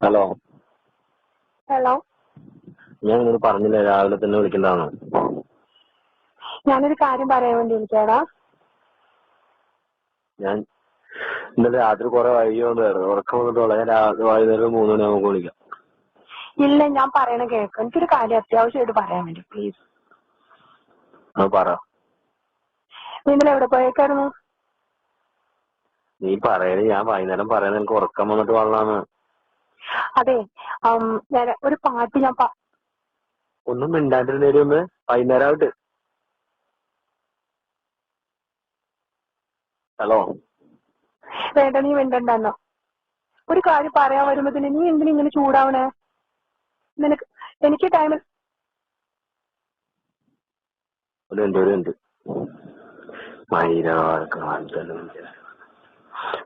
Hello. Hello. ഞാൻ നിന്നോട് പറഞ്ഞില്ലേ രാവിലെ തന്നെ വിളിക്കണ്ടാന്ന്. ഞാനൊരു കാര്യം പറയാൻ വേണ്ടി വിളിക്കാടാ. ഞാൻ ഇന്നലെ രാത്രി കുറെ വൈകി വന്നായിരുന്നു. ഉറക്കം വന്നിട്ടുള്ള ഞാൻ വൈകുന്നേരം 3 മണിയാകുമ്പോൾ വിളിക്കാം. ഇല്ല, ഞാൻ പറയണ കേൾക്ക്. എനിക്കൊരു കാര്യം അത്യാവശ്യമായിട്ട് പറയാൻ വേണ്ടി, പ്ലീസ്. പറ. നീ ഇന്നലെ എവിടെ പോയേക്കായിരുന്നു? നീ പറയണേ, ഞാൻ വൈകുന്നേരം പറയുന്നത് എനിക്ക് ഉറക്കം വന്നിട്ട് വന്നാന്ന്. അതെ, ഞാൻ ഒരു പാട്ട് ഒന്നും മിണ്ടാണ്ടിരുന്നേരുന്ന് വൈകുന്നേരം ആയിട്ട്. ഹലോ. വേണ്ട, നീ മിണ്ടണ്ടെന്നോ. ഒരു കാര്യം പറയാൻ വരുമ്പത്തിന് നീ എന്തിനാ ഇങ്ങനെ ചൂടാവണേ? എനിക്ക് ടൈമിൽ ഒരു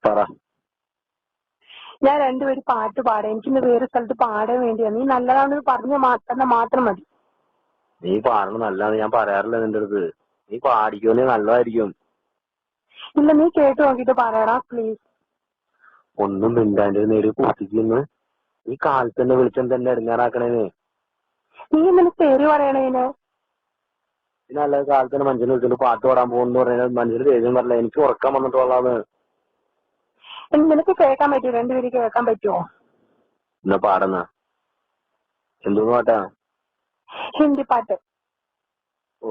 പറ. ഞാൻ രണ്ടുപേരും പാട്ട് പാടാം. എനിക്കിന്ന് വേറെ സ്ഥലത്ത് പാടാൻ വേണ്ടിയാണ്. നീ നല്ലതാണെന്ന് പറഞ്ഞ മാത്രം മതി. നീ പാടണം നല്ലതാന്ന് ഞാൻ പറയാറില്ല നിന്റെ അടുത്ത്. നീ പാടിക്കോന്നേ നല്ലതായിരിക്കും. ഇല്ല, നീ കേട്ട് നോക്കിട്ട് പറയടാ പ്ലീസ്. ഒന്നും മിണ്ടാണ്ടിരുന്നേര് കുത്തിക്കുന്നു. ഈ കാലത്ത് തന്നെ വിളിച്ചം തന്നെ ഇറങ്ങാറാക്കണേന്ന്. നീ ഇന്നലെ പേര് പറയണേന് നല്ല കാലത്തിന് മനുഷ്യനെ വിളിച്ചിട്ട് പാട്ട് പാടാൻ പോകുന്നു പറഞ്ഞാൽ മനുഷ്യന് ദേഷ്യം പറഞ്ഞില്ല. എനിക്ക് ഉറക്കം വന്നിട്ടുള്ളതാണ്. നിനക്ക് കേൾക്കാൻ പറ്റുമോ? രണ്ടുപേരും കേൾക്കാൻ പറ്റുമോ? എന്നാ പാടുന്ന എന്തോന്ന് പാട്ടാ? ഹിന്ദി പാട്ട്. ഓ,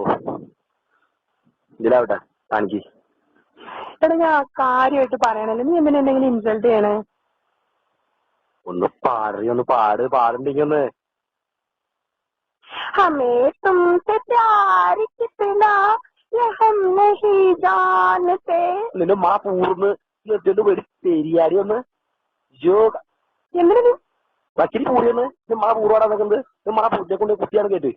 ഇതിലാവട്ടെ കാണിക്ക്. എടാ, ഞാൻ കാര്യമായിട്ട് പറയണല്ലോ. നീ എന്തിനെന്തെങ്കിലും ഇൻസൾട്ട് ചെയ്യണേ? ഒന്ന് പാടുണ്ടെങ്കിൽ ഒന്ന്. हमें तुमसे प्यार कितना ये हम नहीं जानते. നിന്റെ മാ പൂർന്ന് എത്തിട്ട് വരും പെരിയാടി ഒന്ന് എന്തിനാ വച്ചിരി കൂടിയൊന്ന് മാ പൂർവാടാ നിൽക്കുന്നത്. മാ പൂജയെ കൊണ്ട് കുത്തിയാണ് കേട്ട്